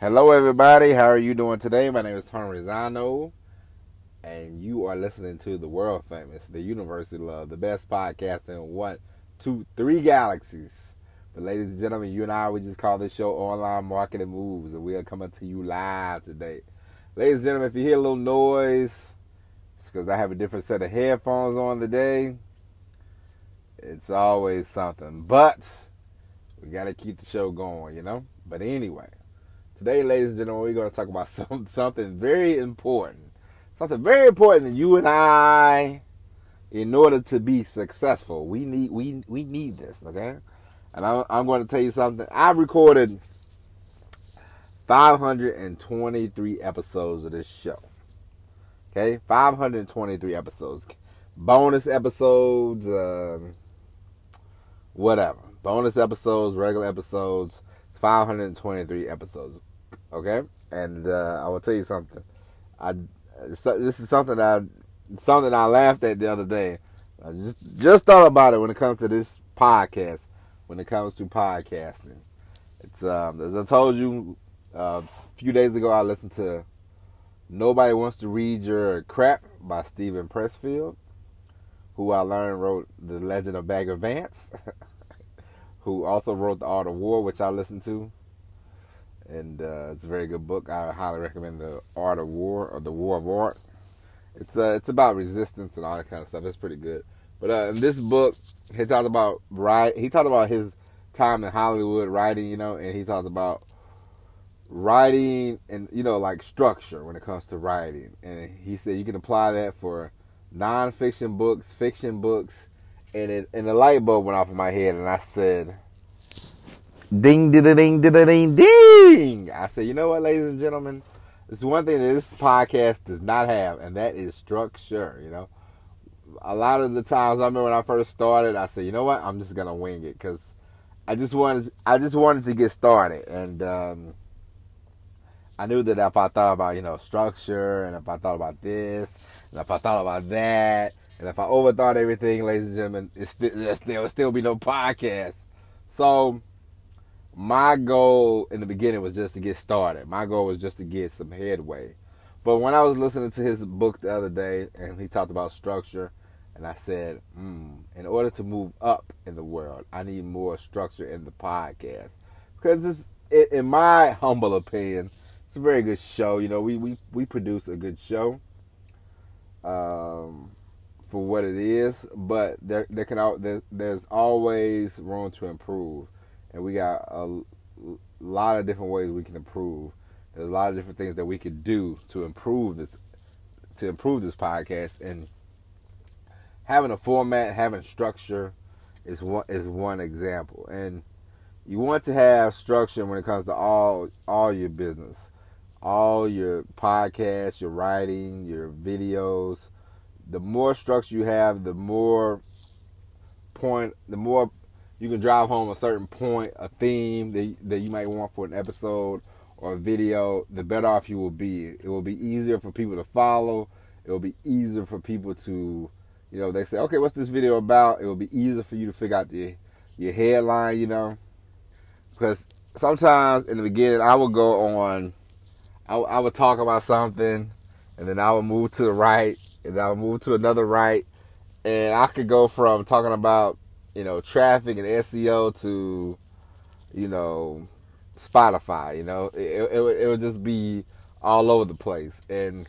Hello, everybody. How are you doing today? My name is Tony Rizano, and you are listening to the world famous, the University Love, the best podcast in 1, 2, 3 galaxies. But, ladies and gentlemen, you and I, we just call this show Online Marketing Moves, and we are coming to you live today. Ladies and gentlemen, if you hear a little noise, it's because I have a different set of headphones on today. It's always something, but we got to keep the show going, you know? But anyway. Today, ladies and gentlemen, we're going to talk about something very important. Something very important that you and I, in order to be successful, we need this, okay? And I'm going to tell you something. I've recorded 523 episodes of this show. Okay? 523 episodes. Bonus episodes, whatever. Bonus episodes, regular episodes, 523 episodes. Okay, and I will tell you something. This is something I laughed at the other day. I just thought about it when it comes to this podcast. When it comes to podcasting, it's as I told you a few days ago. I listened to "Nobody Wants to Read Your Crap" by Steven Pressfield, who I learned wrote "The Legend of Bagger Vance," who also wrote "The Art of War," which I listened to. And it's a very good book. I highly recommend The Art of War, or The War of Art. It's about resistance and all that kind of stuff. It's pretty good. But in this book, he talked about his time in Hollywood writing, and he talked about writing and like structure when it comes to writing. And he said you can apply that for nonfiction books, fiction books, and the light bulb went off in my head, and I said, ding, ding, ding, ding, ding, ding. I said, you know what, ladies and gentlemen? There's one thing that this podcast does not have, and that is structure, A lot of the times, I remember when I first started, I said, you know what? I'm just going to wing it, because I just wanted to get started. And I knew that if I thought about, structure, and if I thought about this, and if I thought about that, and if I overthought everything, ladies and gentlemen, there would still be no podcast. So my goal in the beginning was just to get started. My goal was just to get some headway. But when I was listening to his book the other day, and he talked about structure, and I said, in order to move up in the world, I need more structure in the podcast. Because in my humble opinion, it's a very good show. We produce a good show for what it is, but there's always room to improve. And we got a lot of different ways we can improve. There's a lot of different things that we could do to improve this podcast. And having a format, having structure is one example. And you want to have structure when it comes to all your business, all your podcasts, your writing, your videos. The more structure you have, the more you can drive home a certain point, a theme that you might want for an episode or a video, the better off you will be. It will be easier for people to follow. It will be easier for people to, they say, okay, what's this video about? It will be easier for you to figure out your headline, Because sometimes in the beginning, I would go on, I would talk about something, and then I would move to the right, and then I would move to another right, and I could go from talking about traffic and SEO to, Spotify, it would just be all over the place. And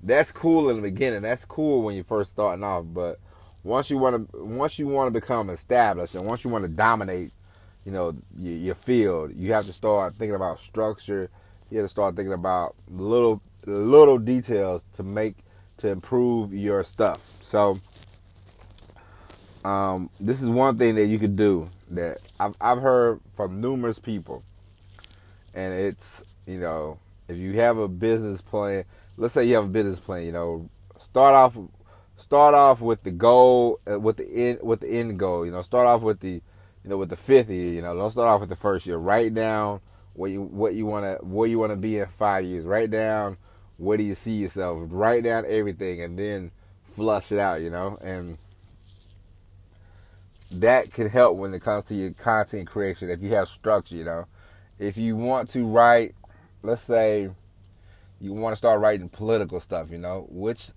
that's cool in the beginning. That's cool when you're first starting off. But once you want to become established, and once you want to dominate, your field, you have to start thinking about structure. You have to start thinking about little details to improve your stuff. So, this is one thing that you could do that I've heard from numerous people, and it's if you have a business plan. Let's say you have a business plan. Start off with the goal, with the end goal. Start off with the with the 5th year. Don't start off with the first year. Write down where you want to be in 5 years. Write down where do you see yourself. Write down everything, and then flush it out. And that can help when it comes to your content creation if you have structure. If you want to write let's say you want to start writing political stuff, which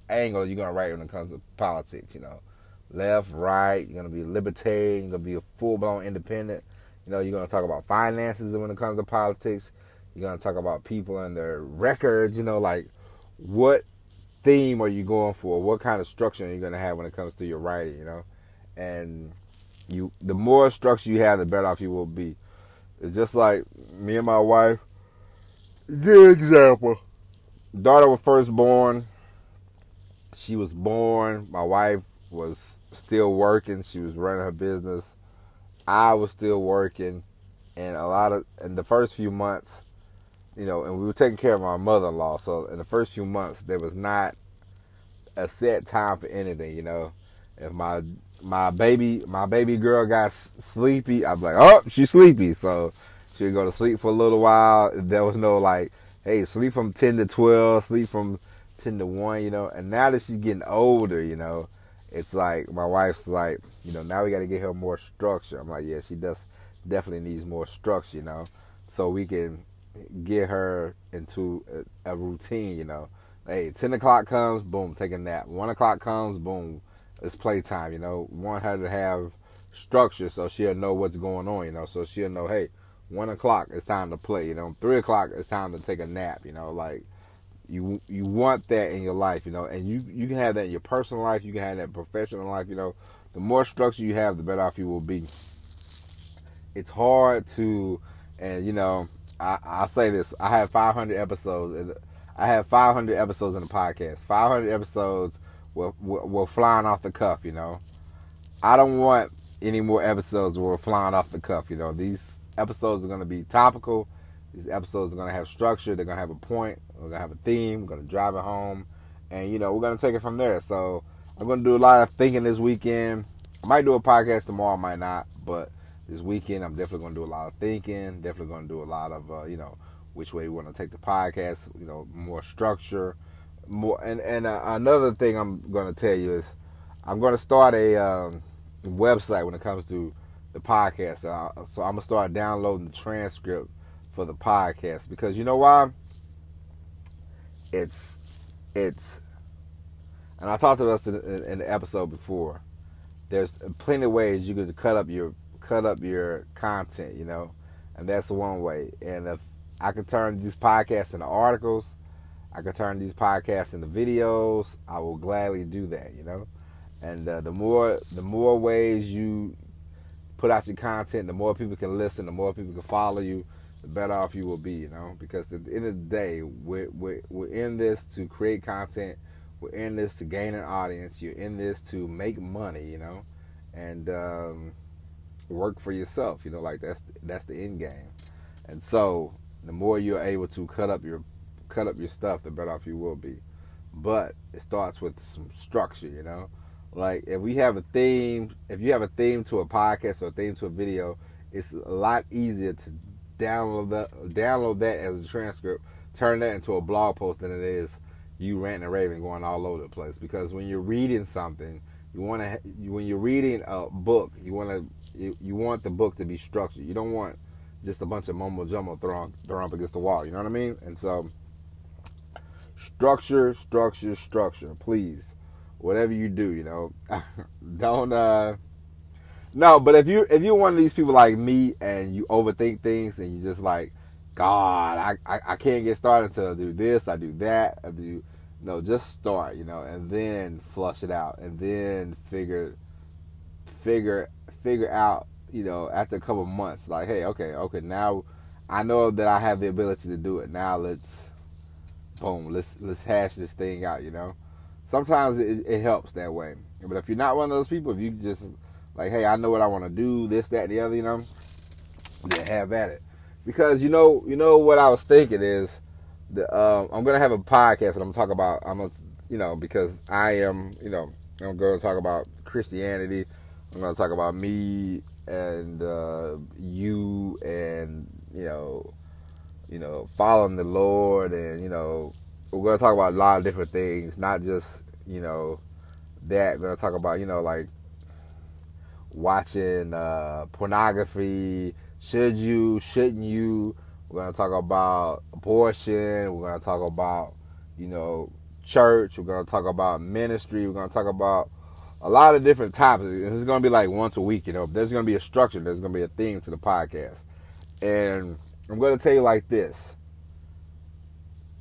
angle are you gonna write when it comes to politics, left, right, you're gonna be libertarian, you're gonna be a full blown independent, you're gonna talk about finances when it comes to politics, you're gonna talk about people and their records, like what theme are you going for? What kind of structure are you gonna have when it comes to your writing, And the more structure you have, the better off you will be. It's just like me and my wife. Good example. Daughter was first born. She was born. My wife was still working. She was running her business. I was still working. And in the first few months, and we were taking care of my mother-in-law. So in the first few months, there was not a set time for anything, If my baby girl got sleepy, I'd be like, oh, she's sleepy. So she would go to sleep for a little while. There was no like, hey, sleep from 10 to 12, sleep from 10 to 1, And now that she's getting older, it's like my wife's like, now we got to get her more structure. I'm like, yeah, she definitely needs more structure, so we can get her into a routine, Hey, 10 o'clock comes, boom, take a nap. 1 o'clock comes, boom, it's playtime, Want her to have structure so she'll know what's going on, so she'll know, hey, 1 o'clock it's time to play, 3 o'clock it's time to take a nap, like you want that in your life, and you can have that in your personal life, you can have that in professional life, the more structure you have, the better off you will be. It's hard to, and I say this, I have 500 episodes, and I have 500 episodes in the podcast. 500 episodes were flying off the cuff, I don't want any more episodes where we're flying off the cuff, These episodes are going to be topical. These episodes are going to have structure. They're going to have a point. We're going to have a theme. We're going to drive it home. And, we're going to take it from there. So I'm going to do a lot of thinking this weekend. I might do a podcast tomorrow. I might not. But this weekend, I'm definitely going to do a lot of thinking. Definitely going to do a lot of, which way we want to take the podcast, more structure. More. And another thing I'm going to tell you is I'm going to start a website when it comes to the podcast. So I'm going to start downloading the transcript for the podcast, because you know why? It's and I talked to us in the episode before. There's plenty of ways you could cut up your content, and that's one way. And if I could turn these podcasts into articles, I could turn these podcasts into videos, I will gladly do that, And the more ways you put out your content, the more people can listen, the more people can follow you, the better off you will be, Because at the end of the day, we're in this to create content. We're in this to gain an audience. You're in this to make money, and work for yourself, Like that's the end game. And so the more you're able to cut up your stuff, the better off you will be. But it starts with some structure, Like if you have a theme to a podcast or a theme to a video, it's a lot easier to download that as a transcript, turn that into a blog post than it is you ranting and raving going all over the place. Because when you're reading something, when you're reading a book, you want the book to be structured. You don't want just a bunch of mumbo jumbo thrown up against the wall. You know what I mean? And so structure, please. Whatever you do, don't no, but if you're one of these people like me and you overthink things and you just like, God, I can't get started until I do this, I do that, I do, just start, and then flush it out, and then figure out, after a couple of months, like, hey, okay, now I know that I have the ability to do it. Now let's hash this thing out, Sometimes it helps that way. But if you're not one of those people, if you just like, hey, I know what I want to do, this, that, and the other, then have at it. Because you know what I was thinking is, I'm gonna have a podcast and I'm gonna talk about because I am I'm gonna talk about Christianity. I'm gonna talk about me and you and following the Lord, and we're gonna talk about a lot of different things, not just that. We're gonna talk about like watching pornography. Should you? Shouldn't you? We're going to talk about abortion. We're going to talk about, church. We're going to talk about ministry. We're going to talk about a lot of different topics. It's going to be like once a week, There's going to be a structure. There's going to be a theme to the podcast. And I'm going to tell you like this.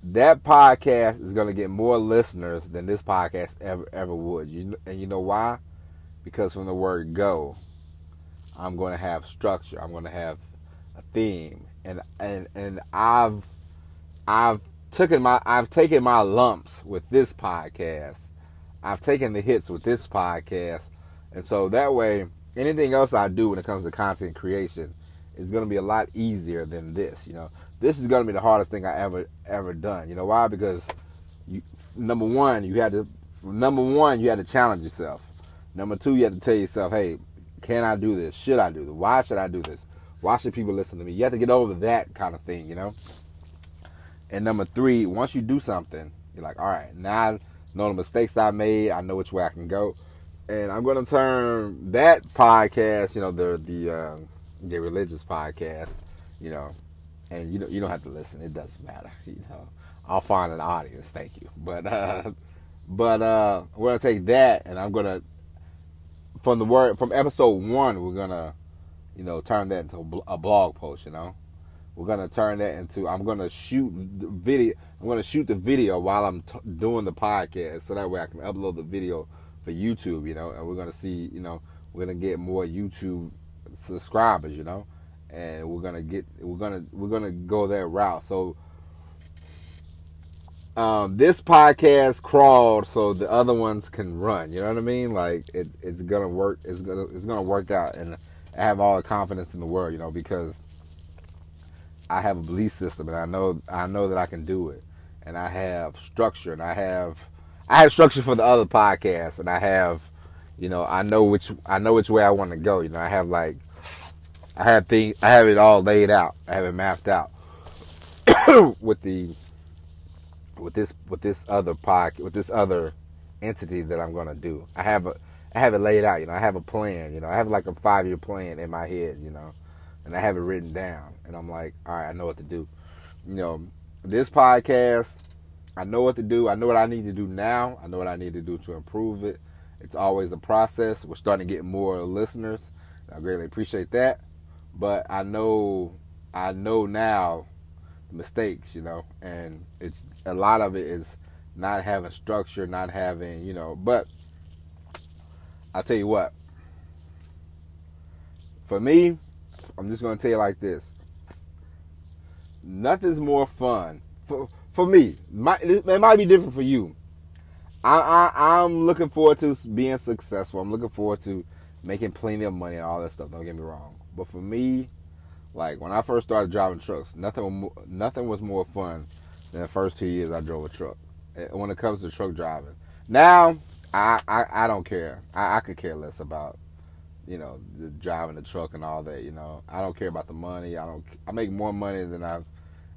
That podcast is going to get more listeners than this podcast ever would. And you know why? Because from the word go, I'm going to have structure. I'm going to have a theme. And I've taken my lumps with this podcast. I've taken the hits with this podcast. And so that way, anything else I do when it comes to content creation is going to be a lot easier than this, This is going to be the hardest thing I ever done. You know why? Because number one, you had to challenge yourself. Number two, you had to tell yourself, hey, can I do this? Should I do this? Why should I do this? Why should people listen to me? You have to get over that kind of thing, And number three, once you do something, you're like, all right, now I know the mistakes I made. I know which way I can go. And I'm going to turn that podcast, the religious podcast, and you don't have to listen. It doesn't matter, I'll find an audience. Thank you. But we're going to take that, and I'm going to, from episode 1, we're going to, turn that into a blog post, We're going to turn that into, I'm going to shoot the video. I'm going to shoot the video while I'm doing the podcast, so that way I can upload the video for YouTube, and we're going to see, we're going to get more YouTube subscribers, and we're going to go that route. So, this podcast crawled so the other ones can run, you know what I mean? Like it's going to work. It's going to work out, and I have all the confidence in the world, because I have a belief system, and I know that I can do it, and I have structure, and I have structure for the other podcasts, and I have, I know which way I want to go. I have it all laid out. I have it mapped out with this other entity that I'm gonna do. I have it laid out. I have a plan. I have like a 5-year plan in my head. And I have it written down, and I'm like, all right, I know what to do. This podcast, I know what to do. I know what I need to do now. I know what I need to do to improve it. It's always a process. We're starting to get more listeners. I greatly appreciate that. But I know now the mistakes, and it's a lot of it is not having structure, not having, but I'll tell you what. For me, I'm just going to tell you like this. Nothing's more fun. For me. It might be different for you. I'm looking forward to being successful. I'm looking forward to making plenty of money and all that stuff. Don't get me wrong. But for me, like when I first started driving trucks, nothing was more fun than the first 2 years I drove a truck. When it comes to truck driving. Now, I don't care. I could care less about the driving the truck and all that, I don't care about the money. I make more money than I've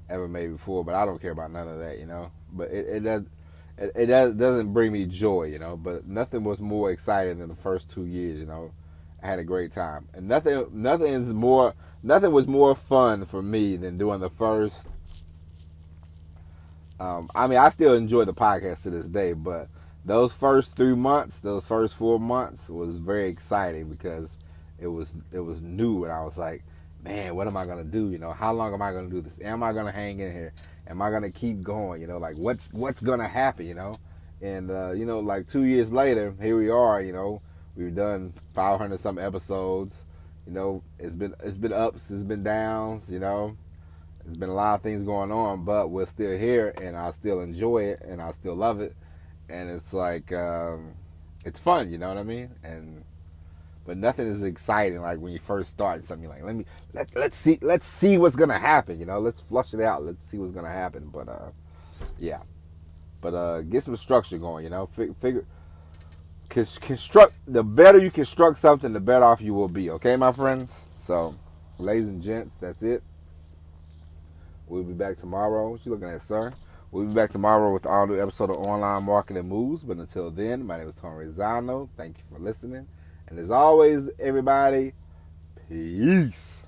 ever made before, but I don't care about none of that, But it doesn't bring me joy, But nothing was more exciting than the first 2 years, I had a great time, and nothing was more fun for me than doing the first. I still enjoy the podcast to this day, but those first 3 months, those first 4 months was very exciting because it was new, and I was like, man, what am I gonna do? How long am I gonna do this? Am I gonna hang in here? Am I gonna keep going? Like what's gonna happen? And like 2 years later, here we are. We've done 500 some episodes. It's been ups, it's been downs. There's been a lot of things going on, but we're still here, and I still enjoy it, and I still love it. And it's like, it's fun, you know what I mean? But nothing is exciting like when you first start something. You're like, let's see what's gonna happen, Let's flush it out. Let's see what's gonna happen. But yeah. But get some structure going, construct. The better you construct something, the better off you will be. Okay, my friends. So, ladies and gents, that's it. We'll be back tomorrow. What you looking at, sir? We'll be back tomorrow with the all-new episode of Online Marketing Moves. But until then, my name is Tony Rizano. Thank you for listening. And as always, everybody, peace.